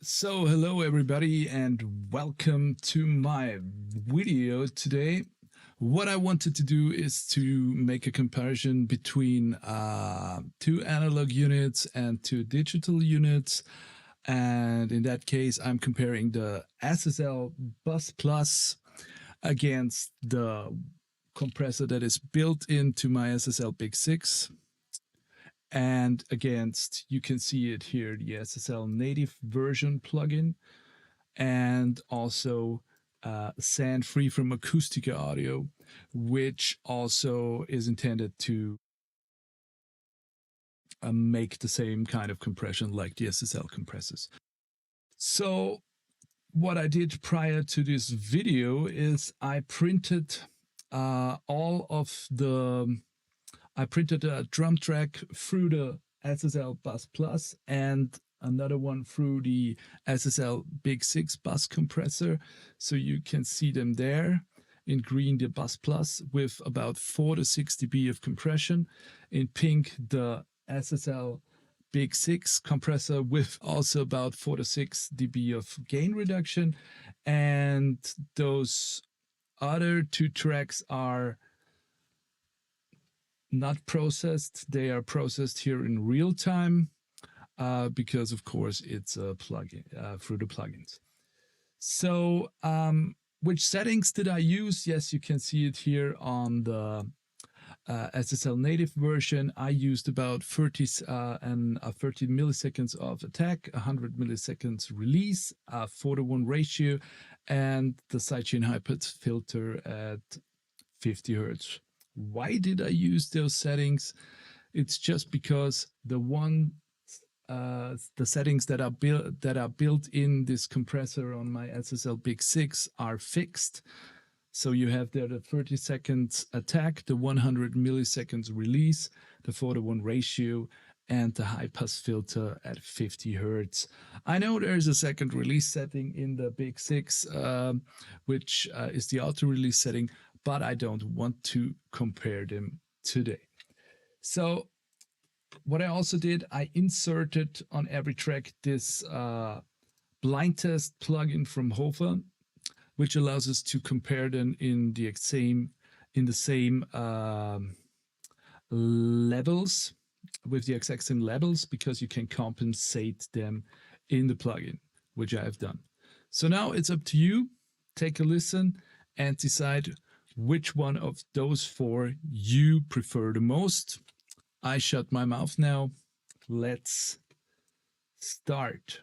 So, hello everybody, and welcome to my video today. What I wanted to do is to make a comparison between two analog units and two digital units. And in that case, I'm comparing the SSL Bus Plus against the compressor that is built into my SSL Big 6 and against, you can see it here, the SSL native version plugin, and also SAN free from Acoustica Audio, which also is intended to make the same kind of compression like the SSL compressors. So what I did prior to this video is I printed I printed a drum track through the SSL Bus Plus and another one through the SSL Big 6 bus compressor. So you can see them there. In green, the Bus Plus with about 4 to 6 dB of compression. In pink, the SSL Big 6 compressor with also about 4 to 6 dB of gain reduction. And those other two tracks are not processed. They are processed here in real time because, of course, it's a plugin through the plugins. So, which settings did I use? Yes, you can see it here on the SSL native version. I used about 30 milliseconds of attack, 100 milliseconds release, 4:1 ratio, and the sidechain high pass filter at 50 hertz. Why did I use those settings? It's just because the settings that are built in this compressor on my SSL Big 6 are fixed. So you have there the 30 seconds attack, the 100 milliseconds release, the 4:1 ratio, and the high pass filter at 50 hertz. I know there's a second release setting in the Big 6, which is the auto release setting, but I don't want to compare them today. So what I also did, I inserted on every track this blind test plugin from Hofer, which allows us to compare them in the same levels, with the exact same levels, because you can compensate them in the plugin, which I have done. So now it's up to you. Take a listen and decide which one of those four you prefer the most. I shut my mouth now. Let's start.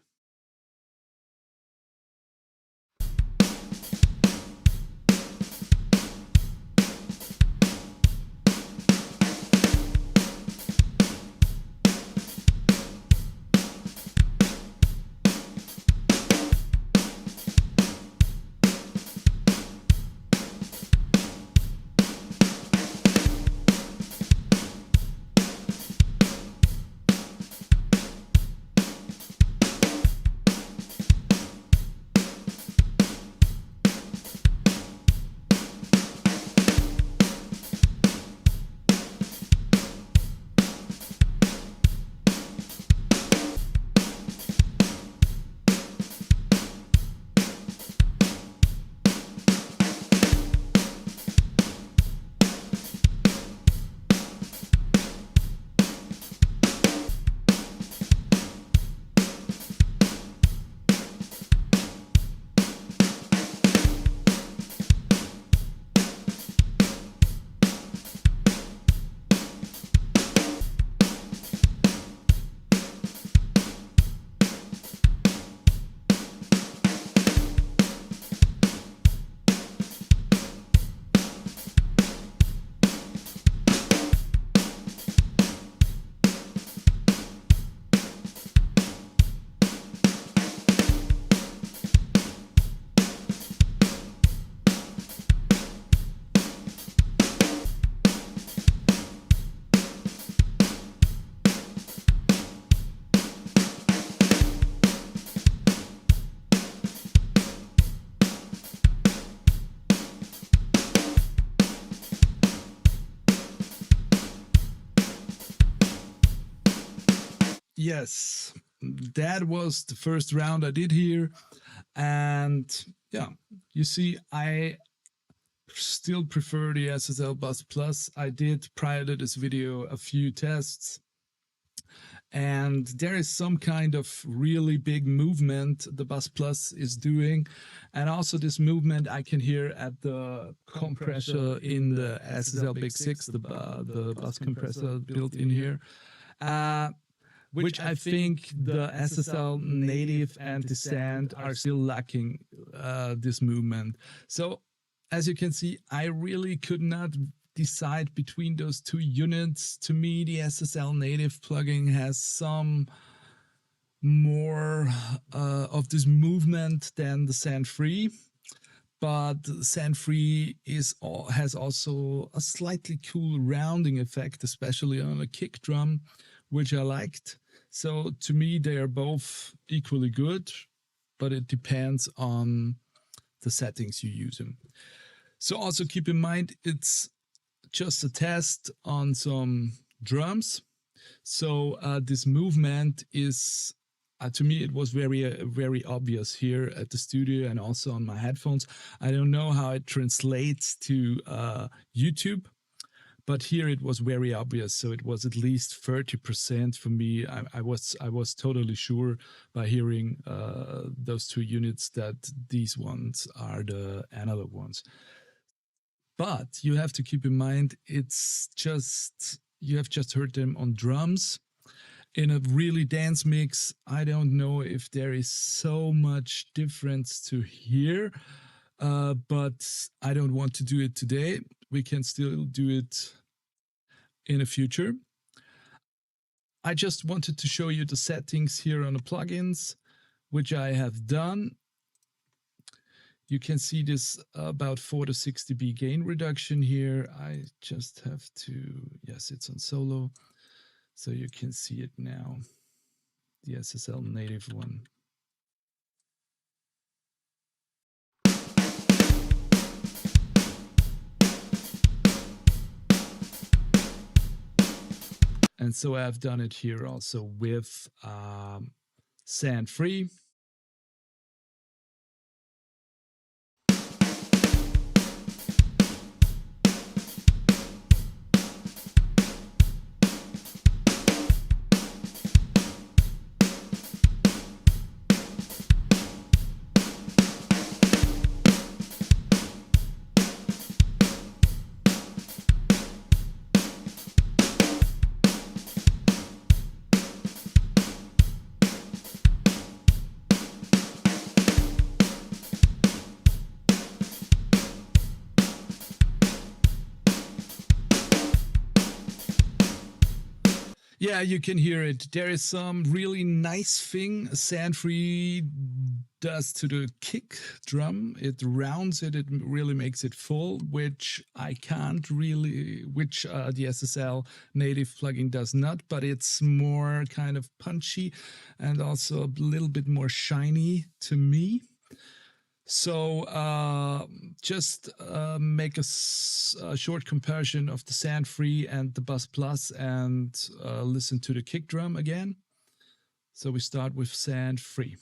Yes, that was the first round I did here. And yeah, you see, I still prefer the SSL Bus Plus. I did prior to this video a few tests, and there is some kind of really big movement the Bus Plus is doing, and also this movement I can hear at the compressor in the SSL Big 6, the bus compressor built in here, which I think the SSL native and the sand are still lacking this movement. So as you can see, I really could not decide between those two units. To me, the SSL native plugin has some more of this movement than the sand free, but sand free has also a slightly cool rounding effect, especially on a kick drum, which I liked. So to me, they are both equally good, but it depends on the settings you use them. So also keep in mind, it's just a test on some drums. So this movement is, to me, it was very obvious here at the studio and also on my headphones. I don't know how it translates to YouTube, but here it was very obvious. So it was at least 30% for me. I was totally sure by hearing those two units that these ones are the analog ones. But you have to keep in mind, it's just, you have just heard them on drums. In a really dance mix, I don't know if there is so much difference to hear, but I don't want to do it today. We can still do it in the future. I just wanted to show you the settings here on the plugins, which I have done. You can see this about 4 to 6 dB gain reduction here. I just have to, yes, it's on solo. So you can see it now, the SSL native one. And so I've done it here also with sand free. Yeah, you can hear it. There is some really nice thing sand free does to the kick drum. It rounds it, it really makes it full, which I can't really, which the SSL native plugin does not, but it's more kind of punchy and also a little bit more shiny to me. So just make a short comparison of the sand free and the Bus Plus, and listen to the kick drum again. So we start with sand free.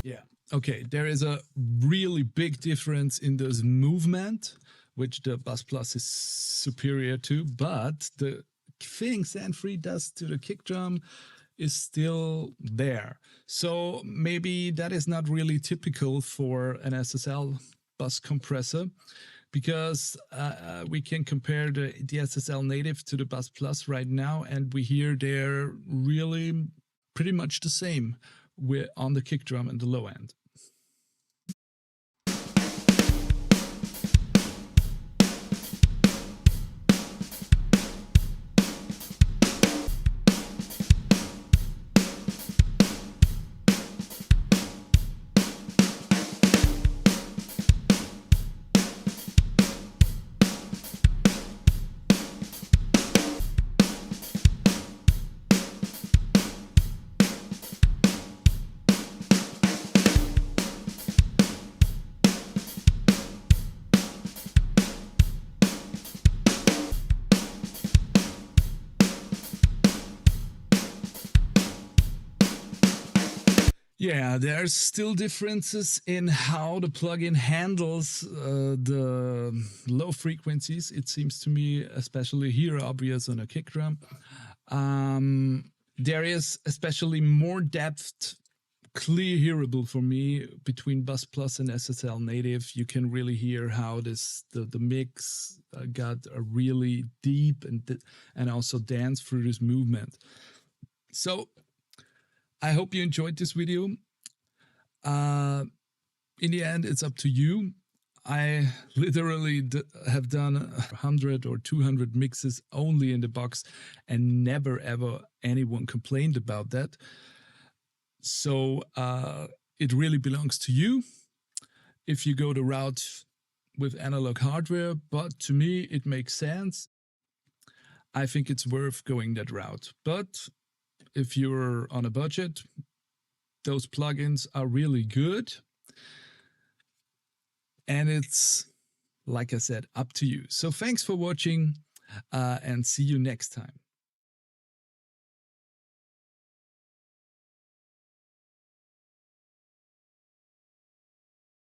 Yeah, okay, there is a really big difference in this movement, which the Bus Plus is superior to, but the thing sand free does to the kick drum is still there. So maybe that is not really typical for an SSL bus compressor, because we can compare the SSL native to the Bus Plus right now, and we hear they're really pretty much the same on the kick drum and the low end. Yeah, there's still differences in how the plugin handles the low frequencies. It seems to me, especially here, obvious on a kick drum. There is especially more depth, clear hearable for me between Bus Plus and SSL native. You can really hear how the mix got a really deep and also dance through this movement. So I hope you enjoyed this video. In the end, it's up to you. I literally have done 100 or 200 mixes only in the box, and never ever anyone complained about that. So it really belongs to you if you go the route with analog hardware, but to me it makes sense. I think it's worth going that route. But if you're on a budget, those plugins are really good. And it's, like I said, up to you. So thanks for watching and see you next time.